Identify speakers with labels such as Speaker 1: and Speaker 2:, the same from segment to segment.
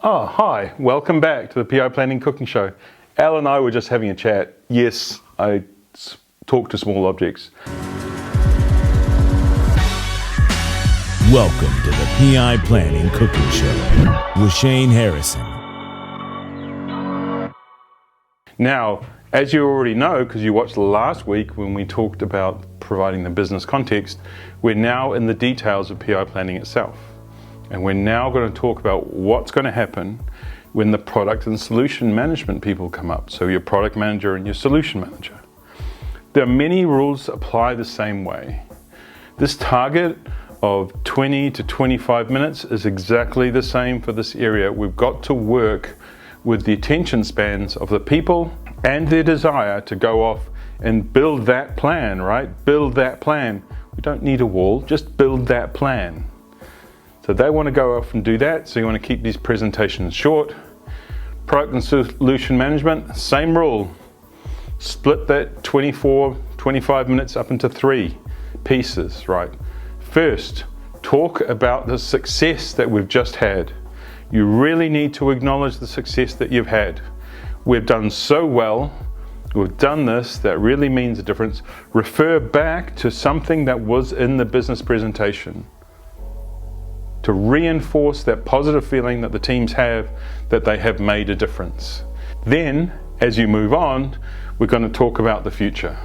Speaker 1: Oh, hi. Welcome back to the PI Planning Cooking Show. Al and I were just having a chat. Yes, I talk to small objects.
Speaker 2: Welcome to the PI Planning Cooking Show with Shane Harrison.
Speaker 1: Now, as you already know, because you watched last week when we talked about providing the business context, we're now in the details of PI planning itself. And we're now going to talk about what's going to happen when the product and solution management people come up. So your product manager and your solution manager. There are many rules that apply the same way. This target of 20 to 25 minutes is exactly the same for this area. We've got to work with the attention spans of the people and their desire to go off and build that plan, right? Build that plan. We don't need a wall, just build that plan. So they want to go off and do that, so you want to keep these presentations short. Product and solution management, same rule. Split that 25 minutes up into 3 pieces, right? First, talk about the success that we've just had. You really need to acknowledge the success that you've had. We've done so well, we've done this, that really means a difference. Refer back to something that was in the business presentation to reinforce that positive feeling that the teams have that they have made a difference. Then, as you move on, we're going to talk about the future.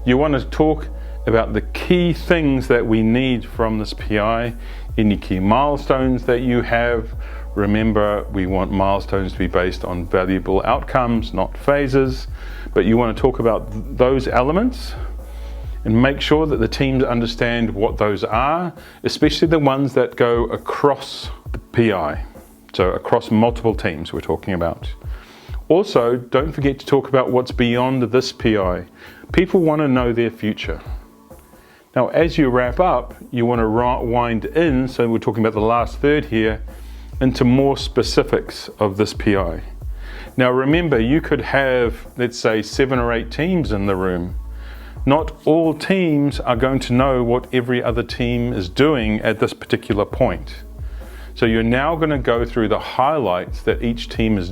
Speaker 1: You want to talk about the key things that we need from this PI, any key milestones that you have. Remember, we want milestones to be based on valuable outcomes, not phases, but you want to talk about those elements and make sure that the teams understand what those are, especially the ones that go across the PI, so across multiple teams we're talking about. Also, don't forget to talk about what's beyond this PI. People want to know their future. Now, as you wrap up, you want to wind in, so we're talking about the last third here, into more specifics of this PI. Now remember, you could have, let's say, 7 or 8 teams in the room. Not all teams are going to know what every other team is doing at this particular point. So you're now going to go through the highlights that each team is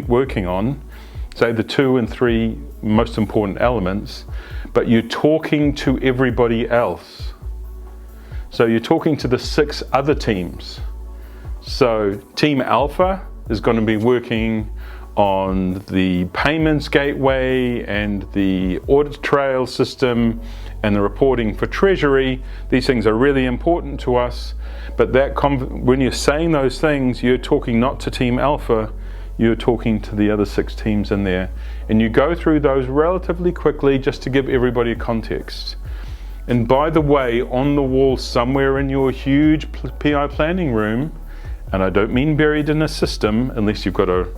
Speaker 1: working on, say the 2 and 3 most important elements, but you're talking to everybody else. So you're talking to the 6 other teams. So Team Alpha is going to be working on the payments gateway and the audit trail system and the reporting for treasury. These things are really important to us, but when you're saying those things, you're talking not to Team Alpha, you're talking to the other 6 teams in there. And you go through those relatively quickly just to give everybody a context. And by the way, on the wall somewhere in your huge PI planning room, and I don't mean buried in a system, unless you've got a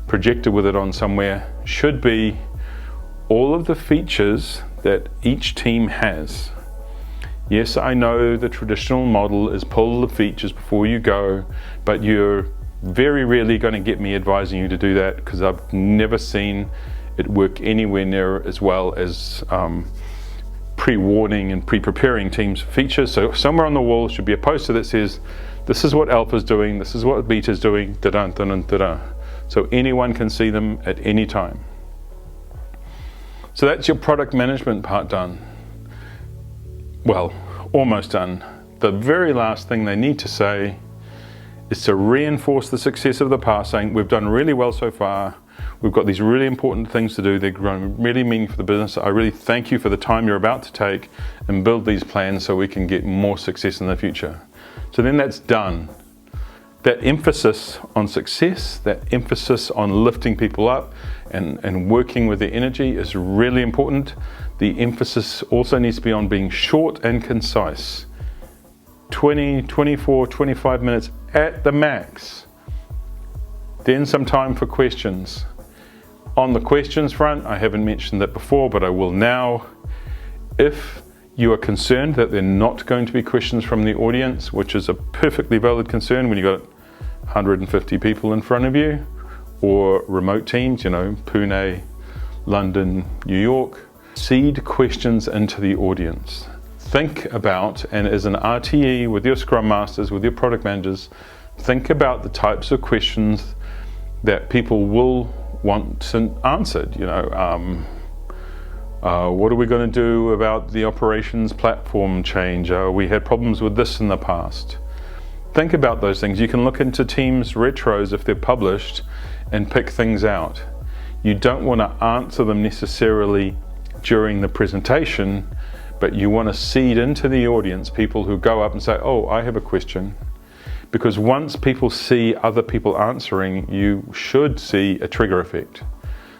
Speaker 1: projector with it on somewhere, should be all of the features that each team has. Yes, I know the traditional model is pull the features before you go, but you're very rarely going to get me advising you to do that, because I've never seen it work anywhere near as well as pre-warning and pre-preparing teams for features. So somewhere on the wall should be a poster that says, this is what Alpha's doing, this is what Beta's doing, da-da, da-da, da-da. So anyone can see them at any time. So that's your product management part done. Well, almost done. The very last thing they need to say is to reinforce the success of the past, saying we've done really well so far, we've got these really important things to do, they're going to really mean for the business. I really thank you for the time you're about to take and build these plans so we can get more success in the future. So then that's done. That emphasis on success, that emphasis on lifting people up and working with their energy is really important. The emphasis also needs to be on being short and concise. 20, 24, 25 minutes at the max. Then some time for questions. On the questions front, I haven't mentioned that before, but I will now. If you are concerned that there are not going to be questions from the audience, which is a perfectly valid concern when you've got 150 people in front of you, or remote teams, Pune, London, New York, seed questions into the audience. Think about, and as an RTE with your Scrum Masters, with your product managers, Think about the types of questions that people will want answered. What are we going to do about the operations platform change? We had problems with this in the past. Think about those things. You can look into Teams retros if they're published and pick things out. You don't want to answer them necessarily during the presentation, but you want to seed into the audience people who go up and say, oh, I have a question. Because once people see other people answering, you should see a trigger effect.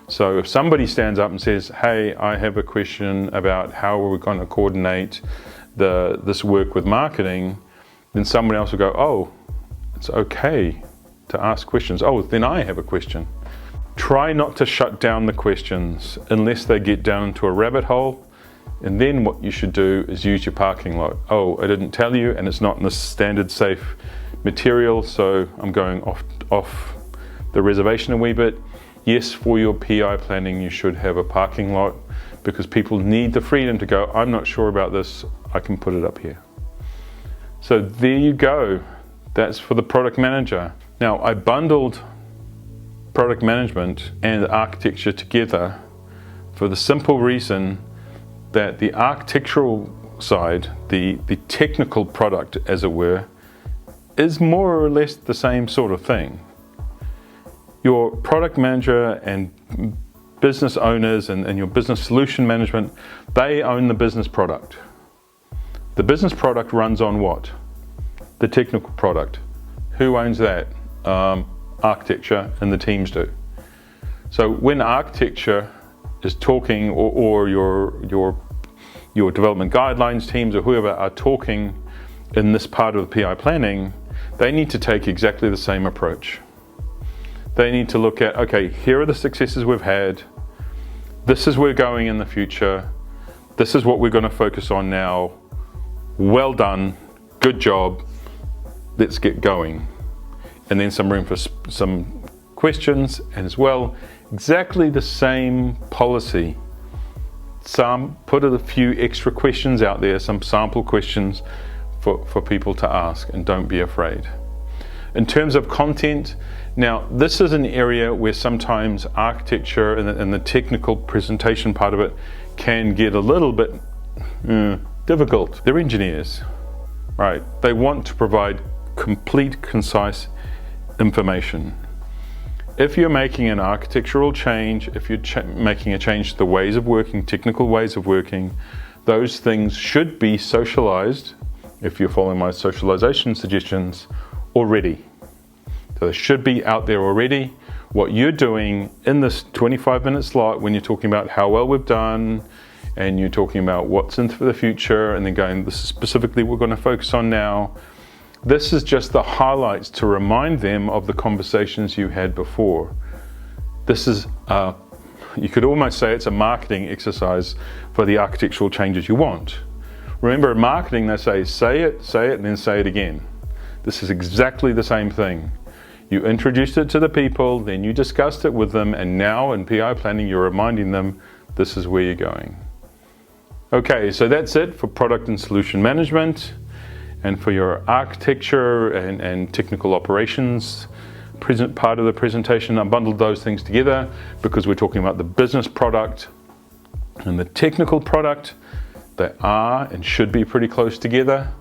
Speaker 1: So if somebody stands up and says, hey, I have a question about how we're going to coordinate this work with marketing, then someone else will go, oh, it's okay to ask questions. Oh, then I have a question. Try not to shut down the questions unless they get down into a rabbit hole. And then what you should do is use your parking lot. Oh, I didn't tell you, and it's not in the standard safe material, so I'm going off the reservation a wee bit. Yes, for your PI planning, you should have a parking lot because people need the freedom to go, I'm not sure about this, I can put it up here. So there you go. That's for the product manager. Now, I bundled product management and architecture together for the simple reason that the architectural side, the technical product, as it were, is more or less the same sort of thing. Your product manager and business owners and your business solution management, they own the business product. The business product runs on what? The technical product. Who owns that? Architecture, and the teams do. So when architecture is talking, or your development guidelines teams or whoever are talking in this part of the PI planning, they need to take exactly the same approach. They need to look at, okay, here are the successes we've had. This is where we're going in the future. This is what we're going to focus on now. Well done. Good job. Let's get going. And then some room for some questions, and as well, exactly the same policy. Put a few extra questions out there, some sample questions for people to ask, and don't be afraid. In terms of content, now this is an area where sometimes architecture and the technical presentation part of it can get a little bit difficult. They're engineers, right? They want to provide complete, concise information. If you're making an architectural change, if you're making a change to the ways of working, technical ways of working, those things should be socialized, if you're following my socialization suggestions, already. So they should be out there already. What you're doing in this 25-minute slot when you're talking about how well we've done, and you're talking about what's in for the future, and then going, this is specifically what we're going to focus on now. This is just the highlights to remind them of the conversations you had before. This is, you could almost say it's a marketing exercise for the architectural changes you want. Remember, in marketing, they say it, and then say it again. This is exactly the same thing. You introduced it to the people, then you discussed it with them, and now in PI planning, you're reminding them this is where you're going. Okay, so that's it for product and solution management. And for your architecture and technical operations part of the presentation, I bundled those things together because we're talking about the business product and the technical product. They are and should be pretty close together.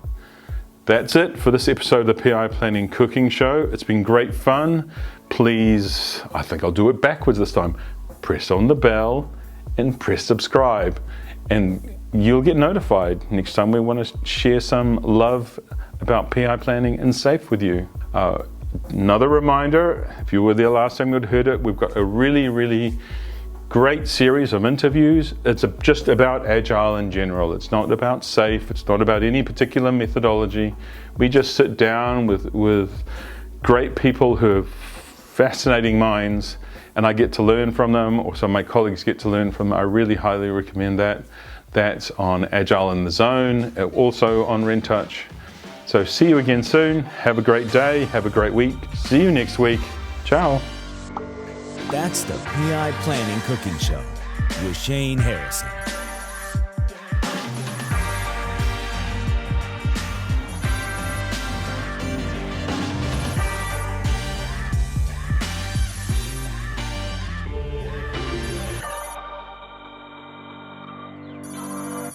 Speaker 1: That's it for this episode of the PI Planning Cooking Show. It's been great fun. Please, I think I'll do it backwards this time. Press on the bell and press subscribe. And you'll get notified next time we want to share some love about PI planning and SAFE with you. Another reminder, if you were there last time you'd heard it, we've got a really, really great series of interviews. It's just about Agile in general. It's not about SAFE. It's not about any particular methodology. We just sit down with great people who have fascinating minds, and I get to learn from them, or some of my colleagues get to learn from them. I really highly recommend that. That's on Agile in the Zone, also on Rentouch. So see you again soon. Have a great day. Have a great week. See you next week. Ciao.
Speaker 2: That's the PI Planning Cooking Show with Shane Harrison.